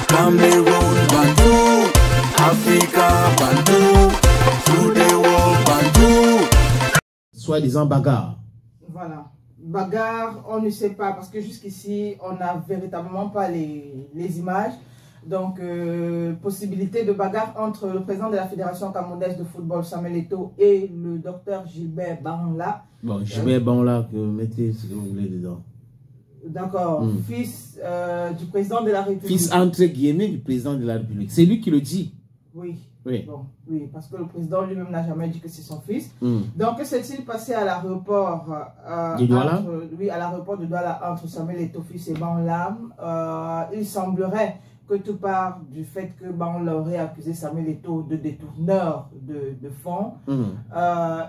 Cameroun, Bandou, Africa, Bandou, through the world, Bandou. Soi-disant bagarre. Voilà. Bagarre, on ne sait pas, parce que jusqu'ici, on n'a véritablement pas les images. Donc, possibilité de bagarre entre le président de la Fédération camerounaise de football, Samuel Eto'o, et le docteur Gilbert Banla. Bon, Gilbert Banla, que vous mettez ce que vous voulez dedans. D'accord, fils du président de la République. Fils entre guillemets du président de la République. C'est lui qui le dit. Oui. Oui. Bon, oui, parce que le président lui-même n'a jamais dit que c'est son fils. Donc, s'est-il passé à l'aéroport de Douala? Oui, à l'aéroport de Douala entre Samuel Eto'o, fils et Banla. Il semblerait que tout part du fait que Banla aurait accusé Samuel Eto'o de détourneur de fonds.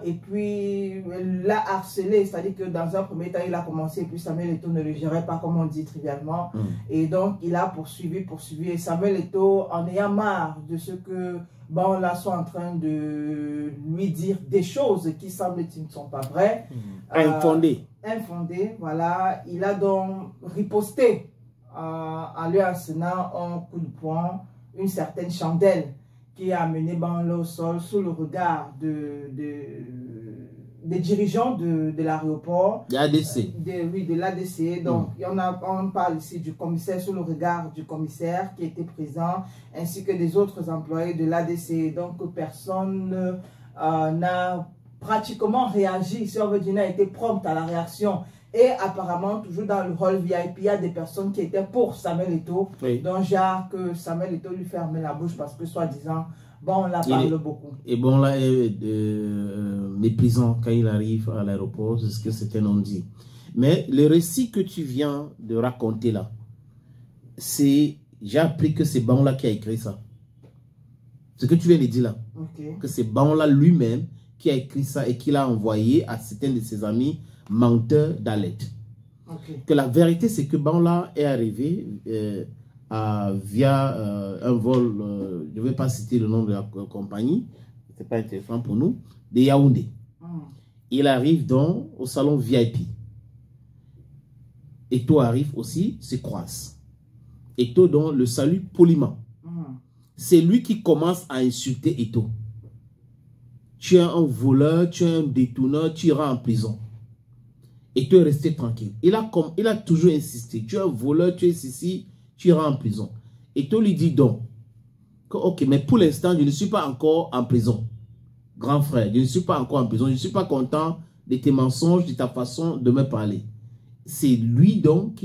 Et puis, l'a harcelé, c'est-à-dire que dans un premier temps, il a commencé et puis Samuel Eto'o ne le gérait pas, comme on dit trivialement. Et donc, il a poursuivi. Et Samuel Eto'o, en ayant marre de ce que Banla soit en train de lui dire des choses qui semble-t-il ne sont pas vraies. Infondées. Voilà. Il a donc riposté en lui enseignant un coup de poing, une certaine chandelle qui a amené Banla au sol sous le regard des dirigeants de l'aéroport. De l'ADC. Oui, de l'ADC. Donc, on parle ici du commissaire, sous le regard du commissaire qui était présent, ainsi que des autres employés de l'ADC. Donc, personne n'a pratiquement réagi, si on veut dire, n'a été prompte à la réaction. Et apparemment, toujours dans le hall VIP, il y a des personnes qui étaient pour Samuel Eto'o. Oui. Donc, genre, que Samuel Eto'o lui fermait la bouche parce que, soi-disant, bon, on la parle beaucoup. Et bon, là, méprisant quand il arrive à l'aéroport, c'est ce que c'était non dit. Mais le récit que tu viens de raconter là, c'est, j'ai appris que c'est Banla qui a écrit ça. Ce que tu viens de dire là. Que c'est Banla lui-même qui a écrit ça et qui l'a envoyé à certains de ses amis menteurs d'Alet. Que la vérité, c'est que Banla est arrivé via un vol, je ne vais pas citer le nom de la compagnie, c'est pas intéressant pour nous, de Yaoundé. Il arrive donc au salon VIP. Eto'o arrive aussi, se croise. Eto'o donc le salue poliment. C'est lui qui commence à insulter Eto'o. Tu es un voleur, tu es un détourneur, tu iras en prison. Eto'o est resté tranquille. Il a toujours insisté. Tu es un voleur, tu es ici, tu iras en prison. Eto'o lui dit donc que, ok, mais pour l'instant, je ne suis pas encore en prison. Grand frère, je ne suis pas encore en prison. Je ne suis pas content de tes mensonges, de ta façon de me parler. C'est lui donc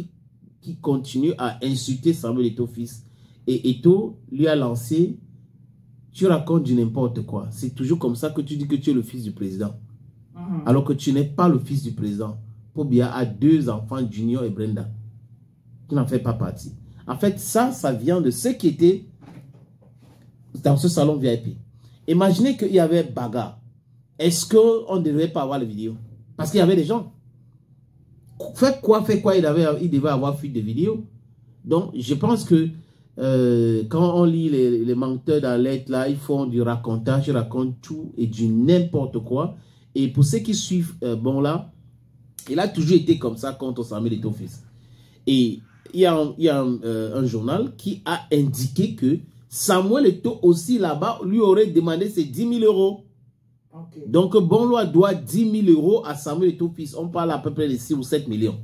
qui continue à insulter Samuel Eto'o fils. Et Eto'o lui a lancé, tu racontes du n'importe quoi. C'est toujours comme ça que tu dis que tu es le fils du président. Alors que tu n'es pas le fils du président. Pobia a 2 enfants, Junior et Brenda. Tu n'en fais pas partie. En fait, ça vient de ce qui était dans ce salon VIP. Imaginez qu'il y avait bagarre. Est-ce qu'on ne devrait pas avoir les vidéos? Parce qu'il y avait des gens. Fait quoi, il devait avoir fuite de vidéos. Donc, je pense que quand on lit les menteurs d'Alet, là, ils font du racontage, ils racontent tout et du n'importe quoi. Et pour ceux qui suivent, bon là, il a toujours été comme ça contre Samuel Eto'o fils. Et il y a un journal qui a indiqué que Samuel Eto'o aussi là-bas lui aurait demandé ses 10 000 euros. Donc Banla doit 10 000 euros à Samuel Eto'o fils. On parle à peu près de 6 ou 7 millions.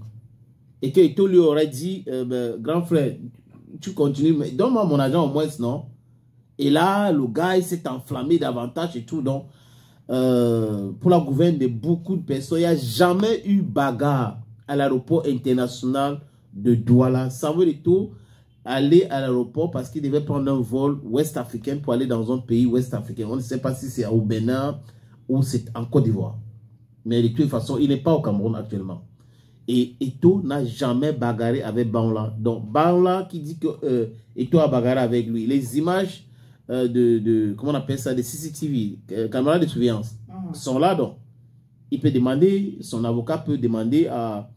Et que Eto'o lui aurait dit, grand frère, tu continues, mais donne-moi mon argent au moins, non? Et là, le gars, il s'est enflammé davantage et tout. Donc, pour la gouverne de beaucoup de personnes, il n'y a jamais eu bagarre à l'aéroport international de Douala. Samuel Eto'o allait à l'aéroport parce qu'il devait prendre un vol ouest-africain pour aller dans un pays ouest-africain. On ne sait pas si c'est au Bénin ou c'est en Côte d'Ivoire. Mais de toute façon, il n'est pas au Cameroun actuellement. Et Eto'o n'a jamais bagarré avec Banla. Donc, Banla qui dit que Eto'o a bagarré avec lui. Les images comment on appelle ça, des CCTV, caméras de surveillance, sont là. Donc, il peut demander, son avocat peut demander à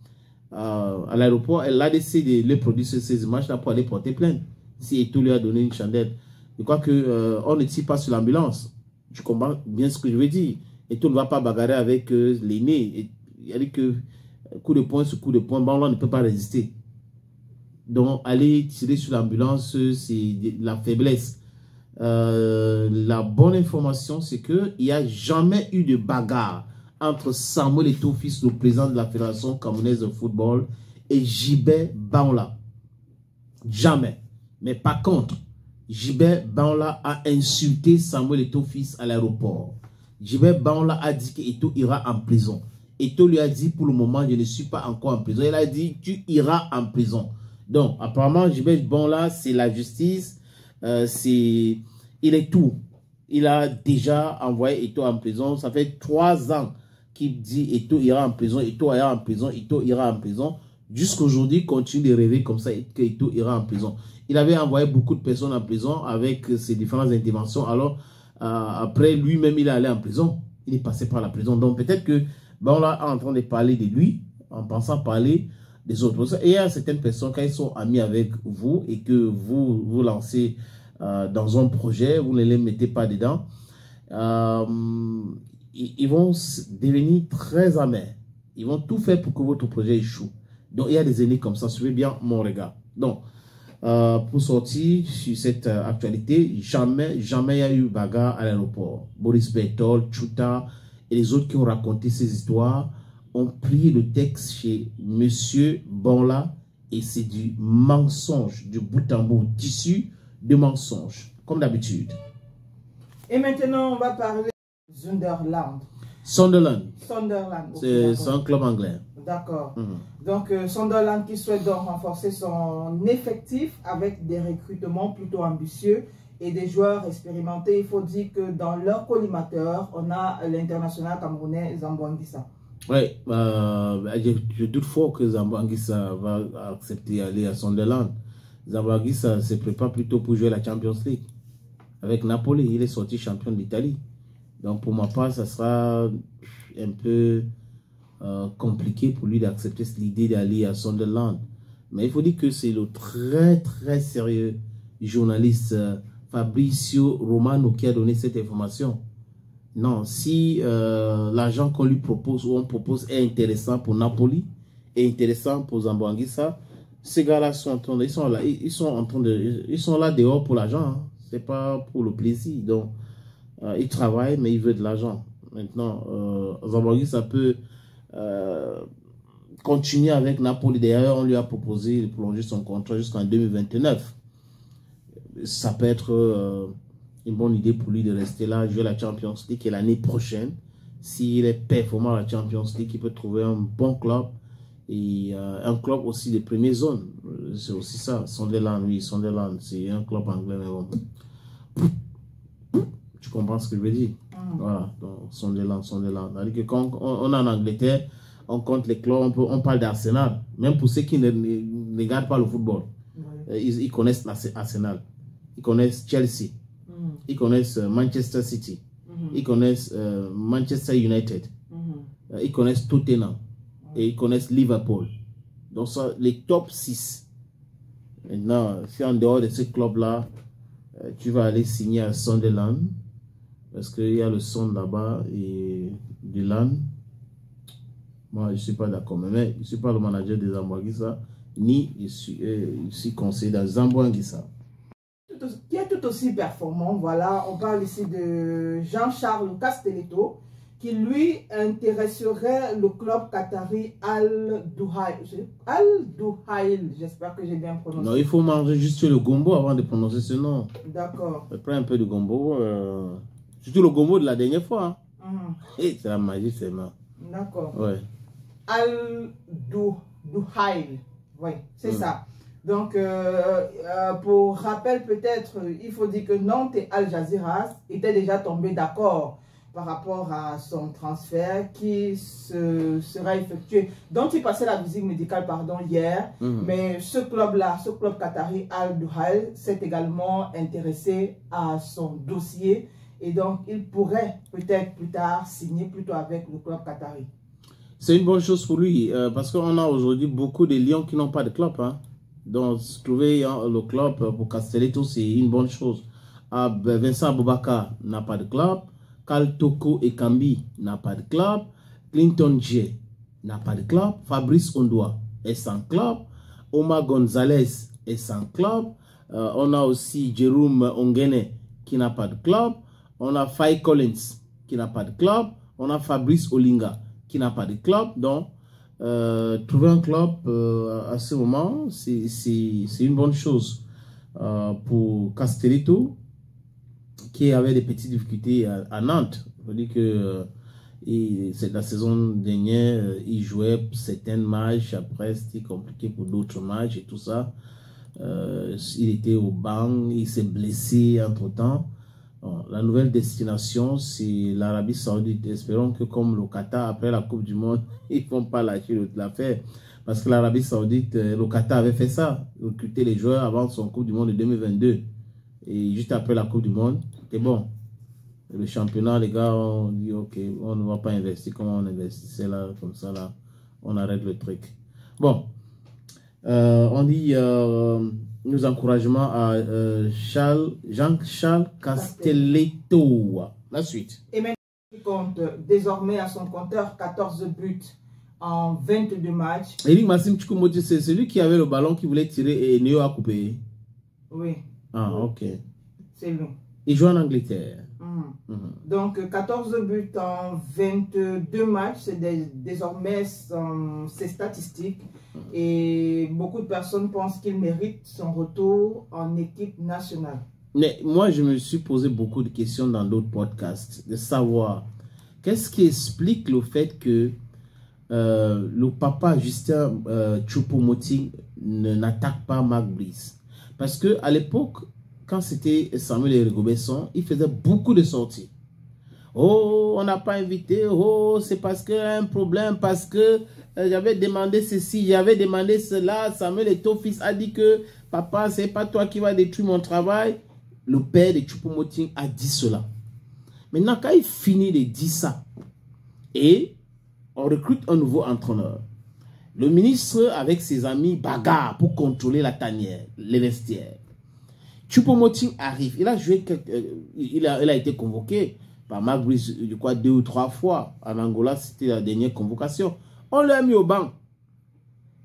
l'aéroport, l'ADC de lui produire ces images-là pour aller porter plainte. Si Eto'o lui a donné une chandelle. Je crois qu'on ne tire pas sur l'ambulance. Tu comprends bien ce que je veux dire. Eto'o ne va pas bagarrer avec l'aîné. Il a dit que coup de poing sur coup de poing, Banla ne peut pas résister. Donc, aller tirer sur l'ambulance, c'est la faiblesse. La bonne information, c'est qu'il n'y a jamais eu de bagarre entre Samuel Eto'o, fils le président de la Fédération camerounaise de football, et Gilbert Baola. Jamais. Mais par contre, Gilbert Baola a insulté Samuel Eto'o, fils, à l'aéroport. Gilbert Baola a dit qu'Eto'o ira en prison. Eto'o lui a dit, pour le moment, je ne suis pas encore en prison. Il a dit, tu iras en prison. Donc, apparemment, Gilbert Baola, c'est la justice. Il est tout. Il a déjà envoyé Eto'o en prison. Ça fait 3 ans qu'il dit Eto'o ira en prison, Eto'o ira en prison, Eto'o ira en prison. Jusqu'aujourd'hui, il continue de rêver comme ça que Eto'o ira en prison. Il avait envoyé beaucoup de personnes en prison avec ses différentes interventions. Alors, après, lui-même, il est allé en prison. Il est passé par la prison. Donc, peut-être que Baola est en train de parler de lui, en pensant parler des autres. Et il y a certaines personnes, quand ils sont amis avec vous et que vous vous lancez dans un projet, vous ne les mettez pas dedans, ils vont devenir très amers. Ils vont tout faire pour que votre projet échoue. Donc, il y a des ennemis comme ça. Suivez bien mon regard. Donc, pour sortir sur cette actualité, jamais il y a eu bagarre à l'aéroport. Boris Berthold, Chouta et les autres qui ont raconté ces histoires ont pris le texte chez Monsieur Baola et c'est du mensonge, du bout en bout, tissu de mensonge, comme d'habitude. Et maintenant, on va parler de Sunderland. Sunderland. Okay, c'est un club anglais. D'accord. Donc, Sunderland qui souhaite donc renforcer son effectif avec des recrutements plutôt ambitieux et des joueurs expérimentés. Il faut dire que dans leur collimateur, on a l'international camerounais Zambo Anguissa. Oui, je doute fort que Zambo Anguissa va accepter d'aller à Sunderland. Zambo Anguissa se prépare plutôt pour jouer la Champions League. Avec Napoli, il est sorti champion d'Italie. Donc pour ma part, ça sera un peu compliqué pour lui d'accepter l'idée d'aller à Sunderland. Mais il faut dire que c'est le très sérieux journaliste Fabrizio Romano qui a donné cette information. Non, si l'argent qu'on lui propose ou on propose est intéressant pour Napoli et intéressant pour Zambo Anguissa, ces gars-là sont là dehors pour l'argent. Hein. C'est pas pour le plaisir. Donc, ils travaillent, mais ils veulent de l'argent. Maintenant, Zambo Anguissa peut continuer avec Napoli. D'ailleurs, on lui a proposé de prolonger son contrat jusqu'en 2029. Ça peut être une bonne idée pour lui de rester là, jouer la Champions League et l'année prochaine, s'il est performant à la Champions League, il peut trouver un bon club et un club aussi de première zone. C'est aussi ça. Sunderland, oui, Sunderland, c'est un club anglais, mais bon. Tu comprends ce que je veux dire? Voilà, donc Sunderland. C'est-à-dire que quand on est en Angleterre, on compte les clubs, on parle d'Arsenal. Même pour ceux qui ne regardent pas le football, ils connaissent Arsenal, ils connaissent Chelsea, ils connaissent Manchester City, ils connaissent Manchester United, ils connaissent Tottenham et ils connaissent Liverpool. Donc ça, les top 6. Maintenant, si en dehors de ce club-là, tu vas aller signer à Sunderland, parce qu'il y a le son là-bas et du LAN. Moi, je ne suis pas d'accord. Mais je ne suis pas le manager de Zambo Anguissa, ni je suis conseiller dans Zambo Anguissa. Qui est tout aussi performant. Voilà, on parle ici de Jean-Charles Castelletto, qui lui intéresserait le club qatari Al-Duhail. Al-Duhail, j'espère que j'ai bien prononcé. Non, il faut manger juste le gombo avant de prononcer ce nom. D'accord. Prends un peu de gombo. Surtout le gombo de la dernière fois. Hein. Et c'est la magie, c'est ma. D'accord. Ouais. Al-Duhail. Oui, c'est ça. Donc, pour rappel, peut-être, il faut dire que Nantes et Al Jazeera étaient déjà tombés d'accord par rapport à son transfert qui sera effectué, dont il passait la visite médicale hier. Mais ce club-là, ce club qatari Al-Duhail, s'est également intéressé à son dossier et donc il pourrait peut-être plus tard signer plutôt avec le club qatari. C'est une bonne chose pour lui parce qu'on a aujourd'hui beaucoup de Lions qui n'ont pas de club. Hein. Donc, trouver le club pour Castelletto, c'est une bonne chose. Vincent Aboubakar n'a pas de club. Karl Toko Ekambi n'a pas de club. Clinton J n'a pas de club. Fabrice Ondoa est sans club. Omar Gonzalez est sans club. On a aussi Jérôme Ongene qui n'a pas de club. On a Faye Collins qui n'a pas de club. On a Fabrice Olinga qui n'a pas de club. Donc, trouver un club à ce moment, c'est une bonne chose. Pour Castelletto, qui avait des petites difficultés à Nantes. Je veux dire que c'est la saison dernière, il jouait certains matchs, après c'était compliqué pour d'autres matchs et tout ça. Il était au banc, il s'est blessé entre-temps. Bon, la nouvelle destination, c'est l'Arabie Saoudite. Espérons que comme le Qatar, après la Coupe du Monde, ils ne vont pas lâcher l'affaire. Parce que l'Arabie Saoudite, le Qatar avait fait ça, recruter les joueurs avant son Coupe du Monde de 2022. Et juste après la Coupe du Monde, c'était bon. Le championnat, les gars ont dit, ok, on ne va pas investir comme on investissait là, comme ça, là, on arrête le truc. Bon, on dit nos encouragements à Jean-Charles Castelletto. La suite. Et maintenant, il compte désormais à son compteur 14 buts en 22 matchs. Eric Massim Chouko-Moting, c'est celui qui avait le ballon qui voulait tirer et Néo a coupé. Oui. Ah, ok. C'est lui. Il joue en Angleterre. Donc, 14 buts en 22 matchs, c'est désormais ses statistiques. Et beaucoup de personnes pensent qu'il mérite son retour en équipe nationale. Mais moi, je me suis posé beaucoup de questions dans d'autres podcasts, de savoir qu'est-ce qui explique le fait que le papa Justin Choupo-Moting n'attaque pas Marc Brice. Parce que à l'époque, quand c'était Samuel Rigobert-Song, il faisait beaucoup de sorties. Oh, on n'a pas invité. Oh, c'est parce qu'il y a un problème, parce que j'avais demandé ceci, j'avais demandé cela. Samuel Eto'o-Fils a dit que papa, c'est pas toi qui vas détruire mon travail. Le père de Choupo-Moting a dit cela. Maintenant, quand il finit de dire ça, et on recrute un nouveau entraîneur, le ministre avec ses amis bagarre pour contrôler la tanière, les vestiaires. Choupo-Moting arrive, il a joué, il a été convoqué par Marc Brice, je crois 2 ou 3 fois. En Angola, c'était la dernière convocation. On l'a mis au banc.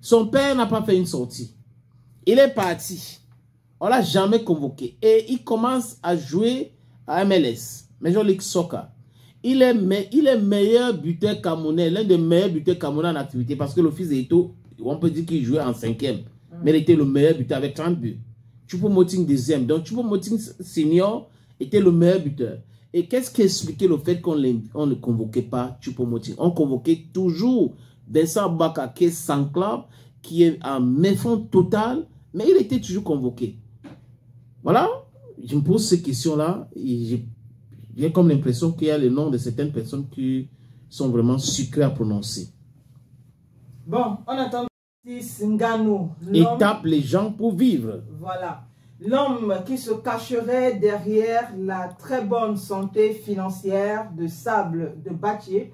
Son père n'a pas fait une sortie. Il est parti. On ne l'a jamais convoqué. Et il commence à jouer à MLS, Major League Soccer. Il est meilleur buteur camerounais, l'un des meilleurs buteurs camerounais en activité, parce que le fils d'Eto, on peut dire qu'il jouait en 5e. Mais il était le meilleur buteur avec 30 buts. Choupo-Moting 2e. Donc Choupo-Moting senior était le meilleur buteur. Et qu'est-ce qui expliquait le fait qu'on ne convoquait pas Choupo-Moting? On convoquait toujours Vincent Baka, qui est sans club, qui est en méfond total, mais il était toujours convoqué. Voilà, je me pose ces questions-là et j'ai comme l'impression qu'il y a le nom de certaines personnes qui sont vraiment sucrées à prononcer. Bon, on attend Ngannou. Et tape les gens pour vivre. Voilà. L'homme qui se cacherait derrière la très bonne santé financière de Sable de Battier.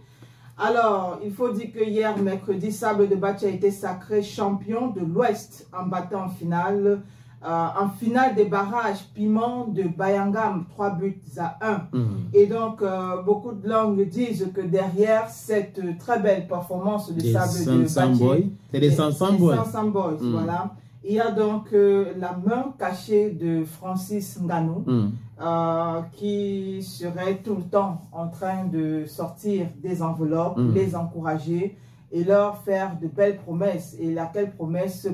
Alors, il faut dire que hier, mercredi, Sable de Battier a été sacré champion de l'Ouest en battant en finale des barrages Piment de Bayangam, 3 buts à 1. Et donc, beaucoup de langues disent que derrière cette très belle performance de Sable de Battier, c'est des Sansan Boys. Voilà. Il y a donc la main cachée de Francis Ngannou qui serait tout le temps en train de sortir des enveloppes, les encourager et leur faire de belles promesses. Et lesquelles promesses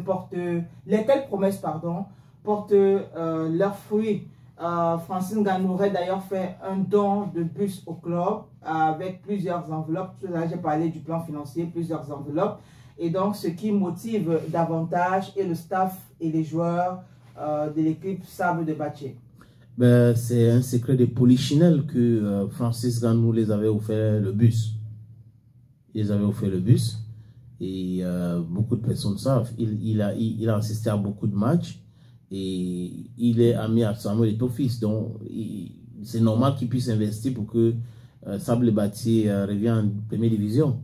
portent leurs fruits. Francis Ngannou aurait d'ailleurs fait un don de bus au club avec plusieurs enveloppes. Là, j'ai parlé du plan financier, plusieurs enveloppes. Et donc, ce qui motive davantage est le staff et les joueurs de l'équipe Sable de Battier. Ben, c'est un secret de Polichinelle que Francis Ngannou les avait offert le bus. Ils les avaient offert le bus. Et beaucoup de personnes savent. Il a assisté à beaucoup de matchs. Et il est ami à Samuel Eto'o-Fils. Donc, c'est normal qu'il puisse investir pour que Sable de Battier revienne en première division.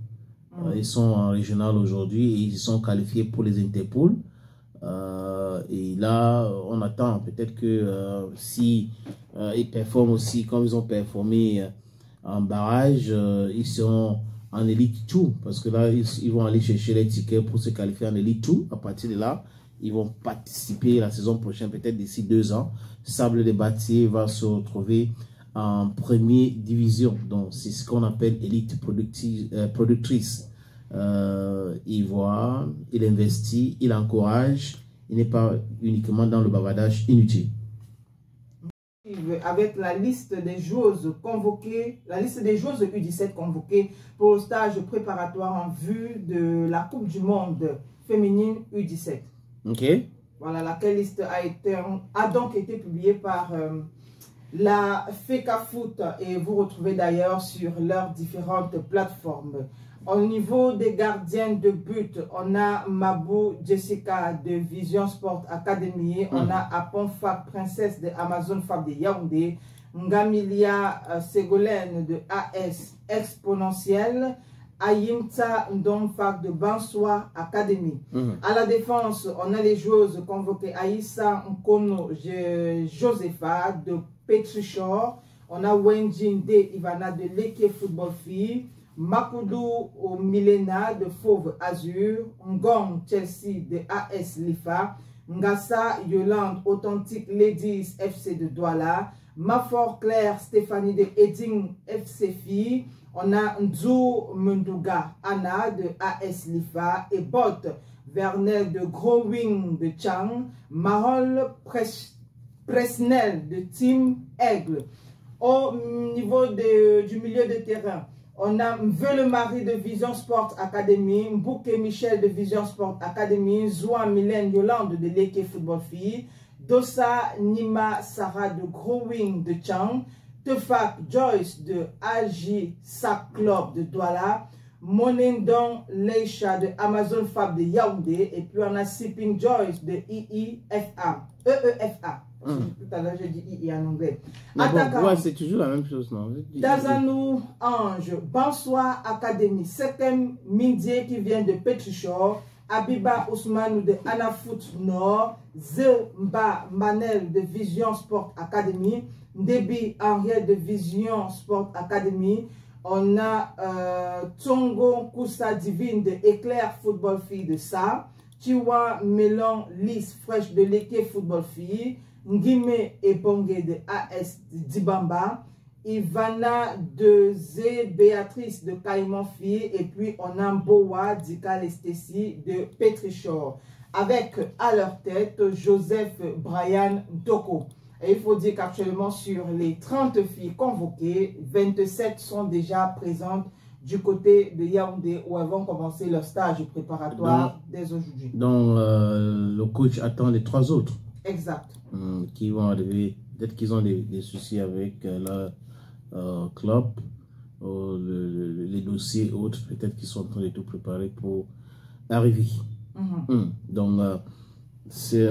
Ils sont en régional aujourd'hui et ils sont qualifiés pour les Interpol. Et là, on attend peut-être que si ils performent aussi comme ils ont performé en barrage, ils seront en Elite 2. Parce que là, ils vont aller chercher les tickets pour se qualifier en Elite 2. À partir de là, Ils vont participer la saison prochaine, peut-être d'ici 2 ans. Sable des Bâtiers va se retrouver en première division. Donc, c'est ce qu'on appelle élite productrice. Il voit, il investit, il encourage. Il n'est pas uniquement dans le bavardage inutile. Avec la liste des joueuses convoquées, la liste des joueuses U17 convoquées pour le stage préparatoire en vue de la Coupe du Monde féminine U17. Ok. Voilà, laquelle liste a donc été publiée par la FECAFOOT et vous retrouvez d'ailleurs sur leurs différentes plateformes. Au niveau des gardiens de but, on a Mabou Jessica de Vision Sport Academy, on a Apon Fak Princesse de Amazon Fab de Yaoundé, Ngamilia Ségolène de AS Exponentiel, Ayimta Ndonfak de Bansoa Academy. À la défense, on a les joueuses convoquées Aïssa Nkono Josepha de Petrichor, on a Wenjin de Ivana de Leke Football Fille, Makoudou Milena de Fauve Azur, Ngong Chelsea de AS Lifa, Ngassa Yolande Authentique Ladies FC de Douala, Mafor Claire Stéphanie de Eding FC Fille, on a Nzou Mundouga Anna de AS Lifa et Bot Vernel de Growing de Chang, Marol Presnel de Team Aigle. Au niveau du milieu de terrain, on a Mveu le mari de Vision Sport Academy, Mbouké Michel de Vision Sport Academy, Zoua Mylène Yolande de Leke Football Fille, Dossa Nima Sarah de Growing de Chang, Tefak Joyce de AJ Sac Club de Douala, Monendon Leisha de Amazon Fab de Yaoundé, et puis on a Sipping Joyce de EEFA. Tout à l'heure, j'ai dit II en anglais. Bon, ouais, c'est toujours la même chose, non? Tazanou Ange, Bansoa Academy, Sekem Mindie qui vient de Petrichor, Abiba Ousmane de Anafoot Nord, Zemba Manel de Vision Sport Academy, Ndebi Henriette de Vision Sport Academy, on a Tongo Koussa Divine de Éclair Football Fille de Sa, Chiwa Melon Lys Fresh de Leke Football Fille, Ngime et Bongé de AS Dibamba, Ivana de Zé Béatrice de Caïman Fille, et puis on a Mbowa Dika Lestesi de Petrichor, avec à leur tête Joseph Brian Doko. Et il faut dire qu'actuellement sur les 30 filles convoquées, 27 sont déjà présentes du côté de Yaoundé où elles vont commencer leur stage préparatoire dès aujourd'hui. Donc le coach attend les 3 autres. Exact. Qui vont arriver, peut-être qu'ils ont des soucis avec leur club, les dossiers autres, peut-être qu'ils sont en train de tout préparer pour arriver. Donc,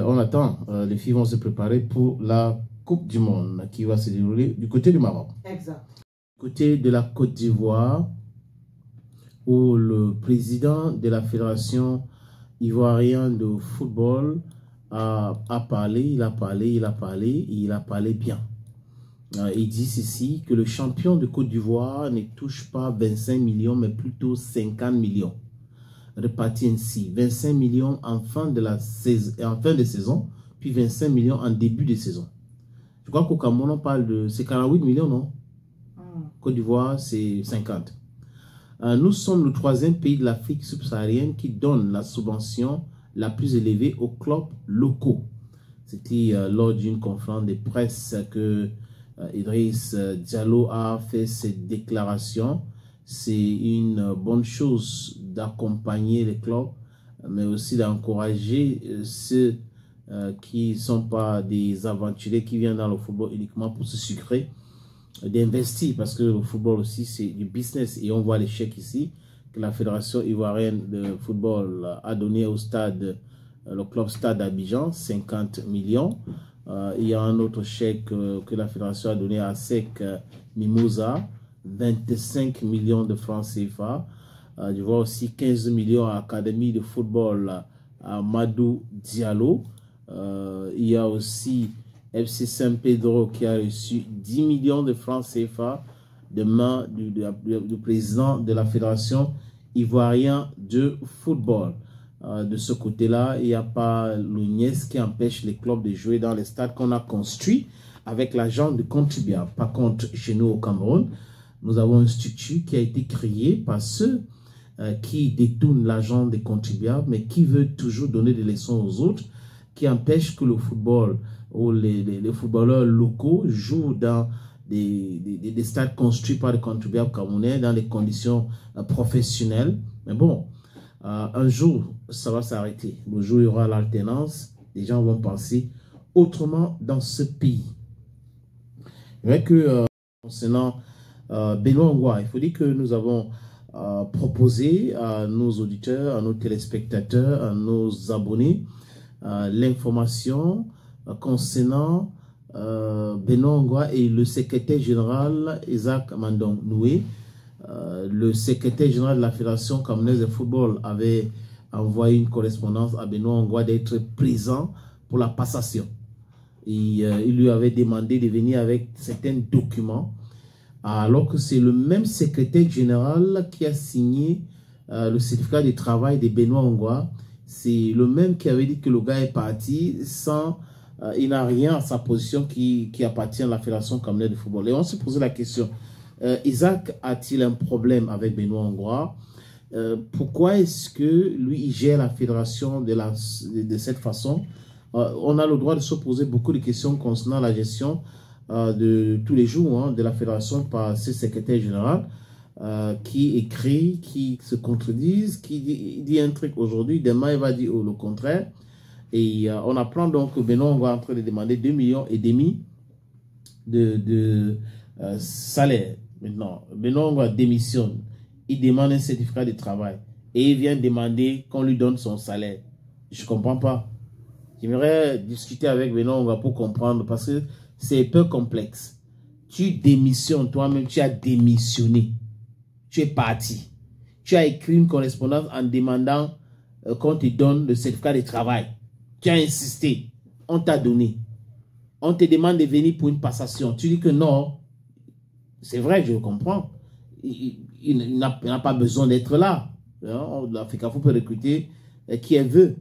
on attend, les filles vont se préparer pour la Coupe du Monde qui va se dérouler du côté du Maroc. Exact. Du côté de la Côte d'Ivoire, où le président de la Fédération ivoirienne de football a parlé, il a parlé bien. Il dit ceci, que le champion de Côte d'Ivoire ne touche pas 25 millions, mais plutôt 50 millions. Répartis ainsi, 25 millions en fin de saison, puis 25 millions en début de saison. Je crois qu'au Cameroun, on parle de... C'est 48 millions, non? Côte d'Ivoire, c'est 50. Nous sommes le 3e pays de l'Afrique subsaharienne qui donne la subvention la plus élevée aux clubs locaux. C'était lors d'une conférence de presse que Idriss Diallo a fait cette déclaration. C'est une bonne chose d'accompagner les clubs, mais aussi d'encourager ceux qui ne sont pas des aventuriers qui viennent dans le football uniquement pour se sucrer, d'investir, parce que le football aussi c'est du business, et on voit l'échec ici que la Fédération ivoirienne de football a donné au stade, le club Stade Abidjan, 50 millions. Il y a un autre chèque que la Fédération a donné à SEC Mimosa, 25 millions de francs CFA. Je vois aussi 15 millions à l'Académie de football à Madou Diallo. Il y a aussi FC Saint Pedro qui a reçu 10 millions de francs CFA de main du président de la Fédération ivoirienne de football. de ce côté-là. Il n'y a pas l'ONIES qui empêche les clubs de jouer dans les stades qu'on a construits avec l'argent de contribuables. Par contre, chez nous au Cameroun, nous avons un structure qui a été créé par ceux qui détournent l'argent des contribuables, mais qui veut toujours donner des leçons aux autres, qui empêche que le football ou les footballeurs locaux jouent dans des stades construits par les contribuables camerounais dans des conditions professionnelles. Mais bon, un jour, ça va s'arrêter. Le jour où il y aura l'alternance, les gens vont penser autrement dans ce pays. Mais que concernant Benoît Ongwa, il faut dire que nous avons proposé à nos auditeurs, à nos téléspectateurs, à nos abonnés l'information concernant Benoît Ongwa et le secrétaire général Isaac Mandong Noué. Le secrétaire général de la Fédération camerounaise de football avait envoyé une correspondance à Benoît Ongwa d'être présent pour la passation. Et, il lui avait demandé de venir avec certains documents, alors que c'est le même secrétaire général qui a signé le certificat de travail de Benoît Ongwa. C'est le même qui avait dit que le gars est parti sans... il n'a rien à sa position qui appartient à la Fédération camerounaise de football. Et on se posait la question, Isaac a-t-il un problème avec Benoît Ongwa? Pourquoi est-ce que lui, il gère la fédération de cette façon? On a le droit de se poser beaucoup de questions concernant la gestion de tous les jours de la fédération par ce secrétaire général qui écrit, qui se contredisent, qui dit un truc aujourd'hui, demain il va dire le contraire. Et on apprend donc que Benoît Ongwa est en train de demander 2,5 millions de salaire. Maintenant, Benoît Ongwa démissionne, il demande un certificat de travail et il vient demander qu'on lui donne son salaire. Je ne comprends pas. J'aimerais discuter avec Benoît Ongwa pour comprendre parce que c'est un peu complexe. Tu démissionnes, toi-même, tu as démissionné. Tu es parti. Tu as écrit une correspondance en demandant qu'on te donne le certificat de travail. Tu as insisté. On t'a donné. On te demande de venir pour une passation. Tu dis que non. C'est vrai, je le comprends. Il n'a pas besoin d'être là. La FECAFO peut recruter qui elle veut.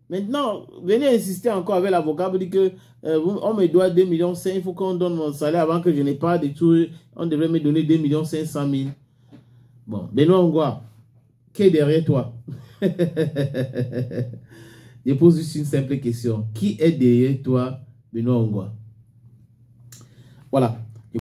Maintenant, venez insister encore avec l'avocat pour dire que on me doit 2,5 millions, il faut qu'on donne mon salaire avant que je n'ai pas de tout. On devrait me donner 2,5 millions. Bon, Benoît Ongwa, qui est derrière toi? Je pose juste une simple question. Qui est derrière toi, Benoît Ongwa? Voilà.